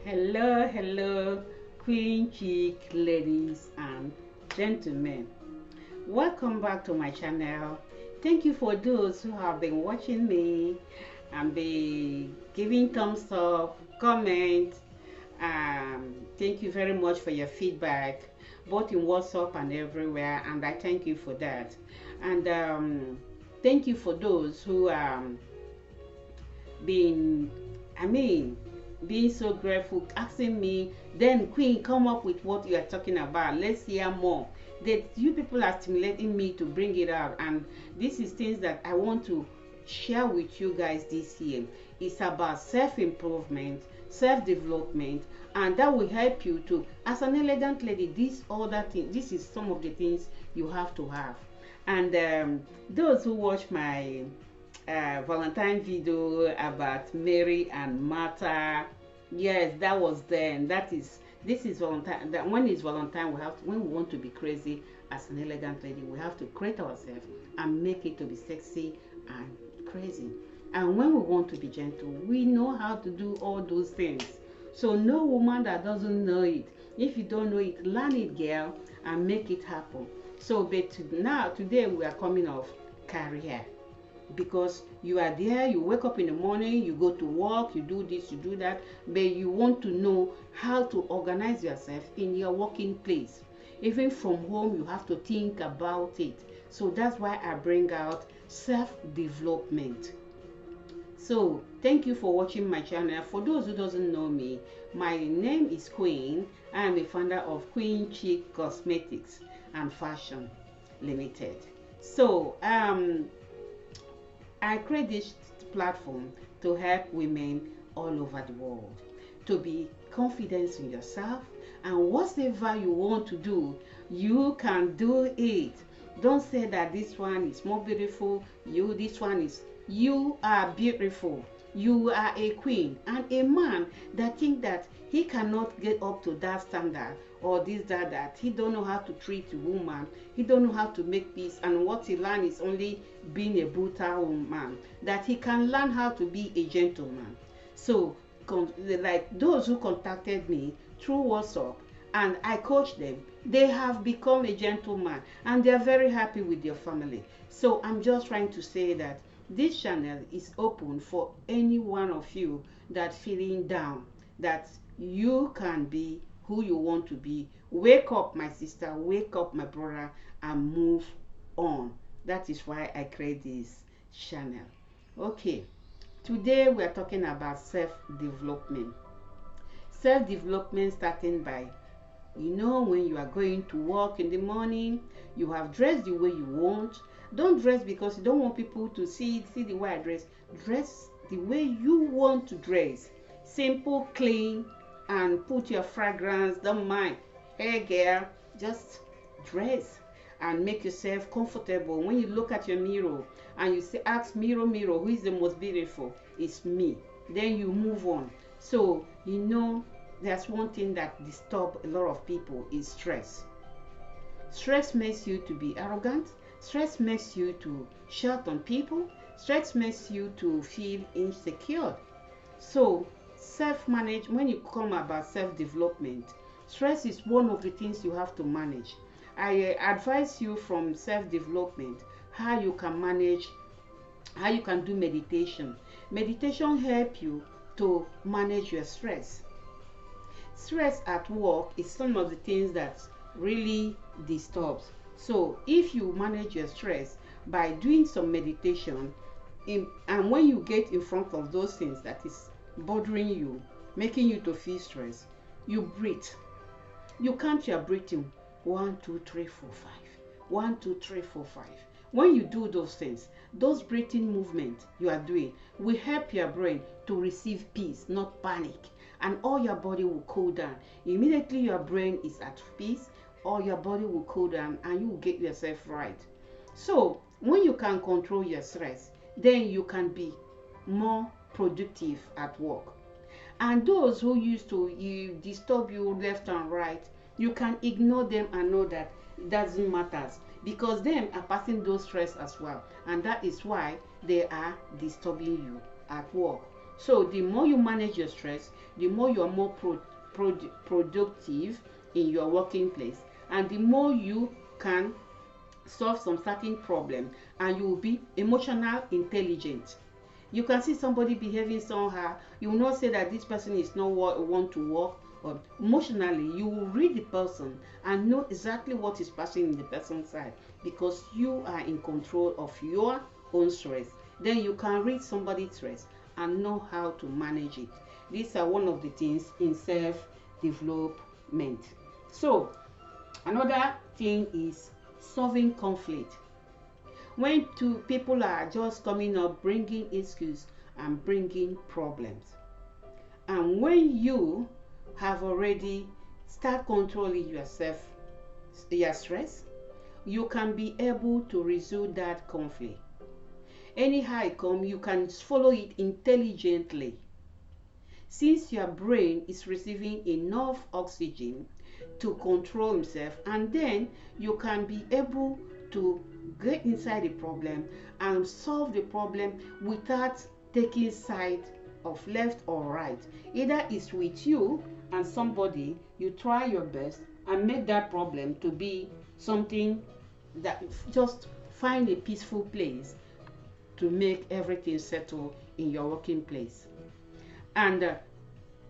Hello, hello, queen chic ladies and gentlemen. Welcome back to my channel. Thank you for those who have been watching me and be giving thumbs up, comment. Thank you very much for your feedback, both in WhatsApp and everywhere, and I thank you for that. And thank you for those who been I mean being so grateful, asking me, then Queen, come up with what you are talking about, let's hear more. That you people are stimulating me to bring it out, and this is things that I want to share with you guys this year. It's about self-improvement, self-development, and that will help you to, as an elegant lady, this other thing, this is some of the things you have to have. And those who watch my Valentine video about Mary and Martha. Yes, that was then. That is, this is Valentine. That when it's Valentine, we have to, when we want to be crazy as an elegant lady, we have to create ourselves and make it to be sexy and crazy. And when we want to be gentle, we know how to do all those things. So no woman that doesn't know it. If you don't know it, learn it, girl, and make it happen. So, but now today we are coming off career, because you are there, you wake up in the morning, you go to work, you do this, you do that, but you want to know how to organize yourself in your working place. Even from home, you have to think about it. So that's why I bring out self-development. So thank you for watching my channel. For those who doesn't know me, my name is Queen. I am a founder of Queen Chic Cosmetics and Fashion Limited. So I create this platform to help women all over the world to be confident in yourself, and whatever you want to do, you can do it. Don't say that this one is more beautiful, this one is, you are beautiful. You are a queen. And a man that think that he cannot get up to that standard, or this, that he don't know how to treat a woman, he don't know how to make peace, and what he learn is only being a brutal woman, that he can learn how to be a gentleman. So like those who contacted me through WhatsApp and I coach them, they have become a gentleman and they are very happy with their family. So I'm just trying to say that this channel is open for any one of you that feeling down, that you can be who you want to be. Wake up, my sister, wake up, my brother, and move on. That is why I create this channel. Okay, today we are talking about self-development. Self-development starting by, when you are going to work in the morning, you have dressed the way you want. Don't dress because you don't want people to see the way I dress. Dress the way you want to dress. Simple, clean, and put your fragrance. Don't mind. Hey girl, just dress and make yourself comfortable. When you look at your mirror and you say, ask mirror, mirror, who is the most beautiful? It's me. Then you move on. So there's one thing that disturbs a lot of people is stress. Stress makes you to be arrogant. Stress makes you to shout on people. Stress makes you to feel insecure. So self-manage, when you come about self-development, stress is one of the things you have to manage. I advise you from self-development how you can manage, how you can do meditation. Meditation help you to manage your stress. Stress at work is some of the things that really disturbs. So if you manage your stress by doing some meditation, and when you get in front of those things that is bothering you, making you to feel stress, you breathe. You count your breathing. 1 2 3 4 5. 1 2 3 4 5. When you do those things, those breathing movements you are doing will help your brain to receive peace, not panic, and all your body will cool down. Immediately your brain is at peace, all your body will cool down, and you will get yourself right. So when you can control your stress, then you can be more productive at work. And those who used to disturb you left and right, you can ignore them and know that it doesn't matter, because them are passing those stress as well, and that is why they are disturbing you at work. So the more you manage your stress, the more you are more productive in your working place, and the more you can solve some certain problem, and you will be emotional intelligent. You can see somebody behaving somehow, you will not say that this person is not want to work. Or emotionally you will read the person and know exactly what is passing in the person's side, because you are in control of your own stress. Then you can read somebody's stress and know how to manage it. These are one of the things in self development. So another thing is solving conflict. When two people are just coming up bringing issues and bringing problems, and when you have already start controlling yourself, your stress, you can be able to resolve that conflict. Anyhow it come, you can follow it intelligently, since your brain is receiving enough oxygen to control himself, and then you can be able to get inside the problem and solve the problem without taking side of left or right. Either it's with you and somebody, you try your best and make that problem to be something that just find a peaceful place to make everything settle in your working place. And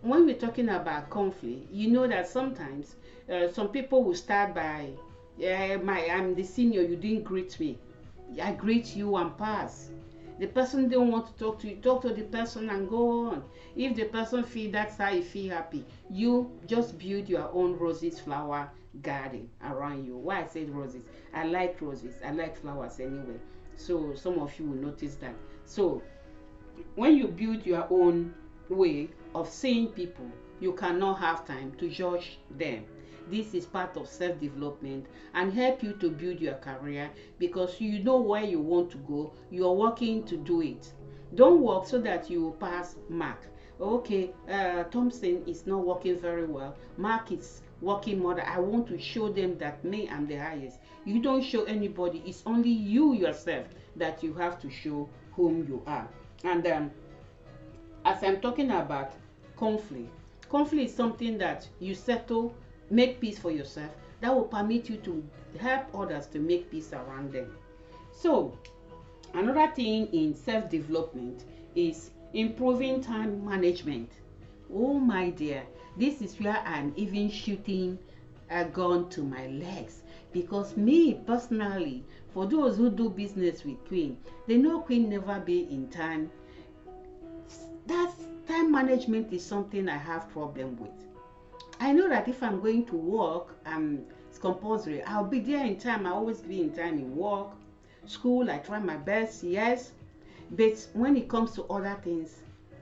when we're talking about conflict, you know that sometimes some people will start by, yeah, I'm the senior, you didn't greet me. I greet you and pass. The person don't want to talk to you, talk to the person and go on. If the person feel that's how you feel happy, you just build your own roses flower garden around you. Why I said roses? I like roses. I like flowers anyway. So some of you will notice that. So when you build your own way of seeing people, you cannot have time to judge them. This is part of self-development and help you to build your career, because you know where you want to go. You are working to do it. Don't work so that you will pass Mark. Okay, Thompson is not working very well. Mark is working more. I want to show them that me I'm the highest. You don't show anybody. It's only you yourself that you have to show whom you are. And as I'm talking about conflict, conflict is something that you settle, make peace for yourself, that will permit you to help others to make peace around them. So another thing in self-development is improving time management. Oh my dear, this is where I'm even shooting a gun to my legs, because me personally, for those who do business with Queen, they know Queen never be in time. That time management is something I have problem with. I know that if I'm going to work, it's compulsory. I'll be there in time. I always be in time in work, school. I try my best, yes. But when it comes to other things,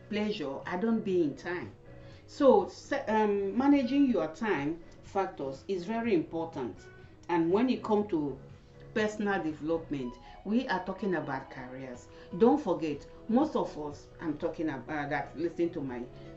pleasure, I don't be in time. So managing your time factors is very important. And when it comes to personal development, we are talking about careers. Don't forget, most of us, I'm talking about that, listen to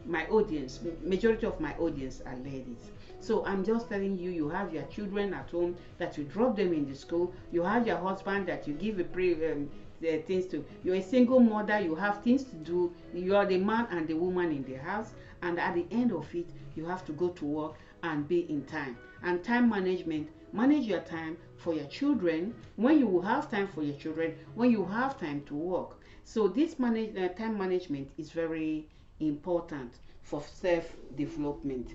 my audience, majority of my audience are ladies. So I'm just telling you, you have your children at home that you drop them in the school, you have your husband that you give the things to, you're a single mother, you have things to do, you are the man and the woman in the house, and at the end of it you have to go to work and be in time. And time management, manage your time for your children, when you will have time for your children, when you have time to work. So this time management is very important for self-development.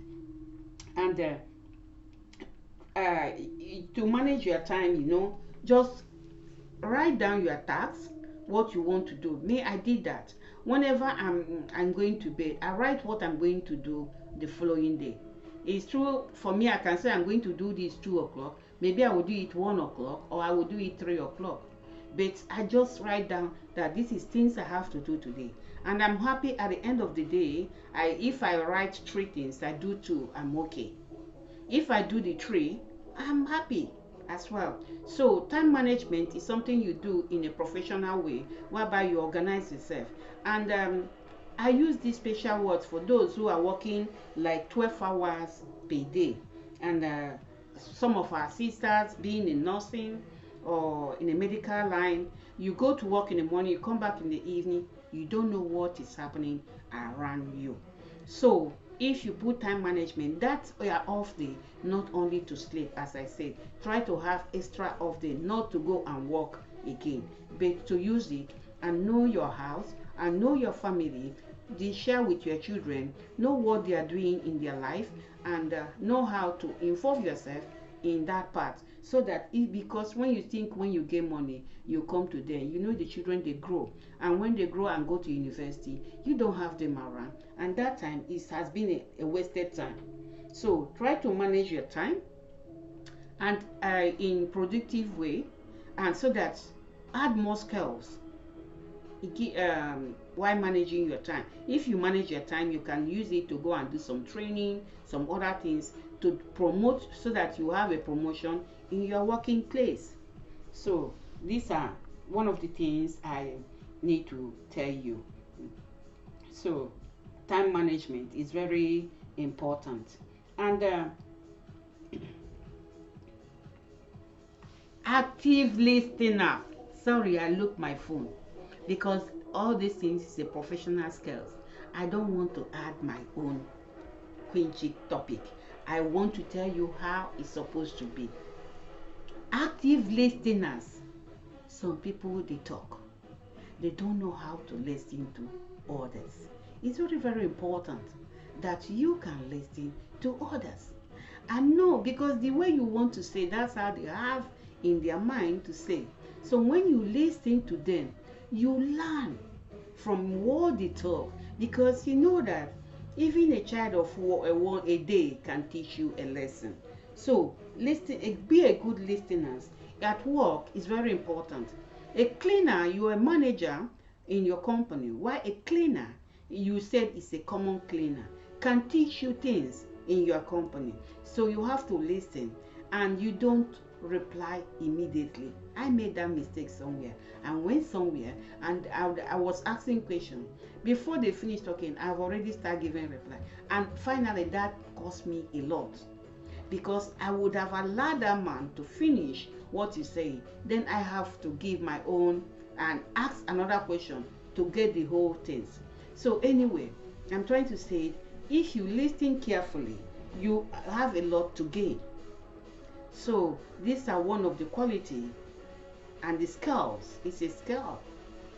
And to manage your time, just write down your tasks, what you want to do. Me, I did that. Whenever I'm going to bed, I write what I'm going to do the following day. It's true for me, I can say I'm going to do this 2 o'clock, maybe I will do it 1 o'clock, or I will do it 3 o'clock. But I just write down that this is things I have to do today, and I'm happy at the end of the day. If I write 3 things, I do 2, I'm okay. If I do the 3, I'm happy as well. So time management is something you do in a professional way, whereby you organize yourself. And I use these special words for those who are working like 12 hours per day. And some of our sisters being in nursing or in a medical line, you go to work in the morning, you come back in the evening, you don't know what is happening around you. So if you put time management, that's your off day, not only to sleep. As I said, try to have extra off day, not to go and work again, but to use it and know your house and know your family, they share with your children, know what they are doing in their life, and know how to involve yourself in that part, so that if, because when you think when you get money you come to them, you know the children, they grow, and when they grow and go to university, you don't have them around, and that time is has been a wasted time. So try to manage your time and in productive way, and so that add more skills while managing your time. If you manage your time, you can use it to go and do some training, some other things to promote, so that you have a promotion in your working place. So these are one of the things I need to tell you. So time management is very important. And active listener. Sorry, I look my phone, because all these things is a professional skills. I don't want to add my own quincy topic. I want to tell you how it's supposed to be. Active listeners. Some people, they talk, they don't know how to listen to others. It's very, very important that you can listen to others. And no, because the way you want to say, that's how they have in their mind to say. So when you listen to them, you learn from what they talk, because you know that even a child of a day can teach you a lesson. So listen, be a good listener. At work is very important. A cleaner, you're a manager in your company, while a cleaner, you said is a common cleaner, can teach you things in your company. So you have to listen, and you don't reply immediately. I made that mistake somewhere and went somewhere, and I was asking questions. Before they finished talking, I've already started giving reply, and finally that cost me a lot, because I would have allowed that man to finish what he's saying. Then I have to give my own and ask another question to get the whole things. So anyway, I'm trying to say, if you listen carefully, you have a lot to gain. So these are one of the quality, and the skills. It's a skill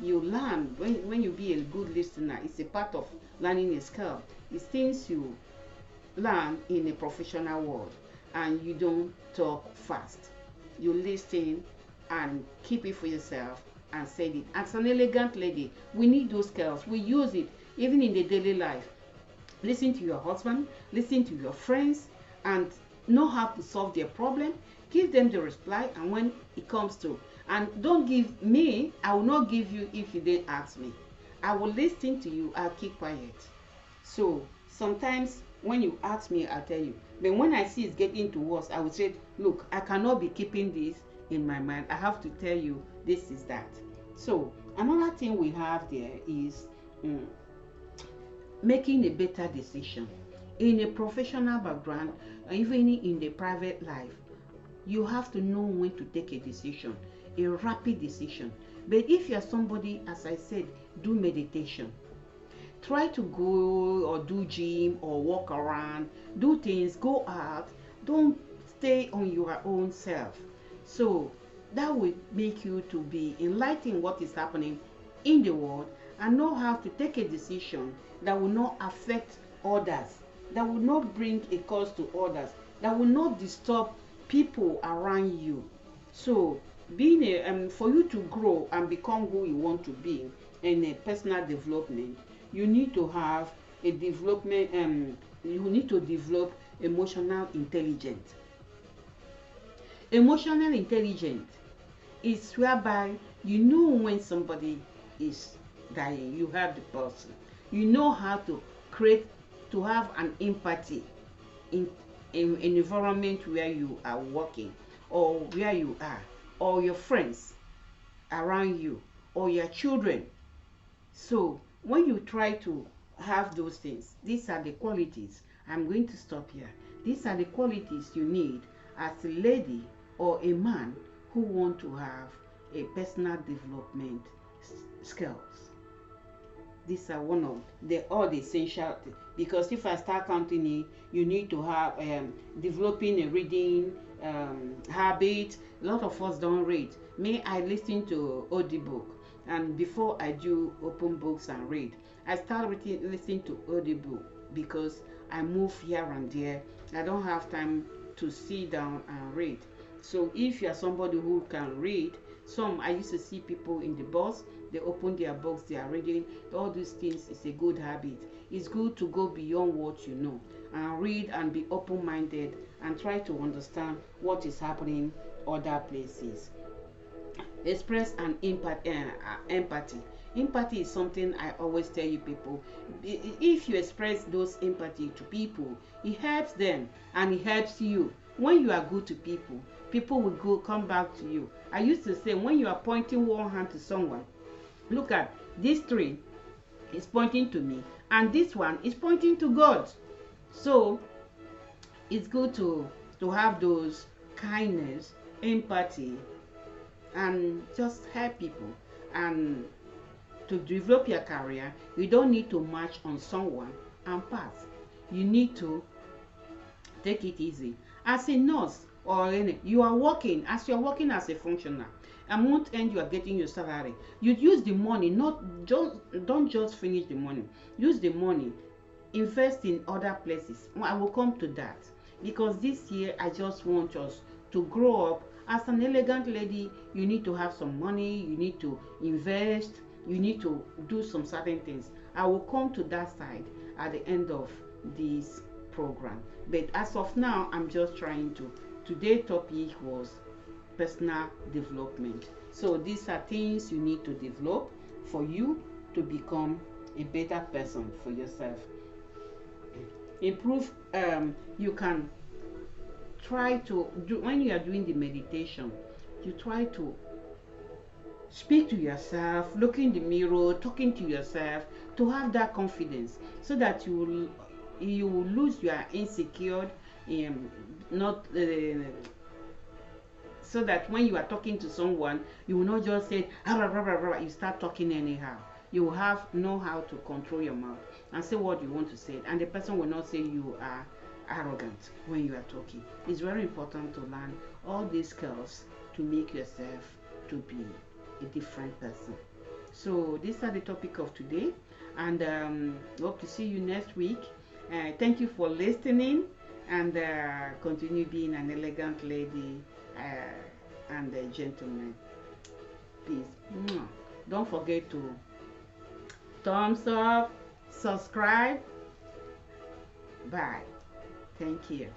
you learn when you be a good listener. It's a part of learning a skill. It's things you learn in a professional world, and you don't talk fast. You listen and keep it for yourself and say it. As an elegant lady, we need those skills. We use it even in the daily life. Listen to your husband, listen to your friends, and know how to solve their problem. Give them the reply, and when it comes to, and don't give me, I will not give you if you didn't ask me. I will listen to you, I'll keep quiet. So sometimes when you ask me, I'll tell you. But when I see it's getting to worse, I will say, look, I cannot be keeping this in my mind. I have to tell you this is that. So another thing we have there is making a better decision. In a professional background, even in the private life, you have to know when to take a decision, a rapid decision. But if you're somebody, as I said, do meditation. Try to go or do gym or walk around, do things, go out. Don't stay on your own self. So that will make you to be enlightened what is happening in the world, and know how to take a decision that will not affect others, that will not bring a cause to others, that will not disturb people around you. So being for you to grow and become who you want to be in a personal development, you need to have a development, you need to develop emotional intelligence. Emotional intelligence is whereby you know when somebody is dying, you have the person, you know how to create, to have an empathy in an environment where you are working, or where you are, or your friends around you, or your children. So when you try to have those things, these are the qualities. I'm going to stop here. These are the qualities you need as a lady or a man who want to have a personal development skills. These are one of the all the essential because if I start counting it, you need to have developing a reading habit. A lot of us don't read. Me, I listen to audiobook, and before I do open books and read, I start reading, listening to audiobook because I move here and there. I don't have time to sit down and read. So if you are somebody who can read, some I used to see people in the bus, they open their books, they are reading. All these things is a good habit. It's good to go beyond what you know and read and be open-minded and try to understand what is happening other places. Express an empathy. Empathy is something I always tell you people. If you express those empathy to people, it helps them and it helps you. When you are good to people, people will go come back to you. I used to say when you are pointing one hand to someone, look at this tree is pointing to me and this one is pointing to God. So it's good to have those kindness, empathy, and just help people. And to develop your career, you don't need to march on someone and pass. You need to take it easy. As a nurse or any, you are working as you are working as a functional. And month end you are getting your salary. You use the money, not just don't just finish the money. Use the money, invest in other places. I will come to that because this year I just want us to grow up. As an elegant lady, you need to have some money. You need to invest. You need to do some certain things. I will come to that side at the end of this program. But as of now, I'm just trying to. Today's topic was personal development. So these are things you need to develop for you to become a better person for yourself. Improve. You can try to do when you are doing the meditation. You try to speak to yourself, look in the mirror, talking to yourself, to have that confidence so that you will lose your insecure not so that when you are talking to someone you will not just say ah, blah, blah, blah, blah, you start talking anyhow. You will know how to control your mouth and say what you want to say, and the person will not say you are arrogant when you are talking. It's very important to learn all these skills to make yourself to be a different person. So these are the topic of today, and hope to see you next week. Thank you for listening, and continue being an elegant lady and a gentleman. Peace. Don't forget to thumbs up, subscribe. Bye. Thank you.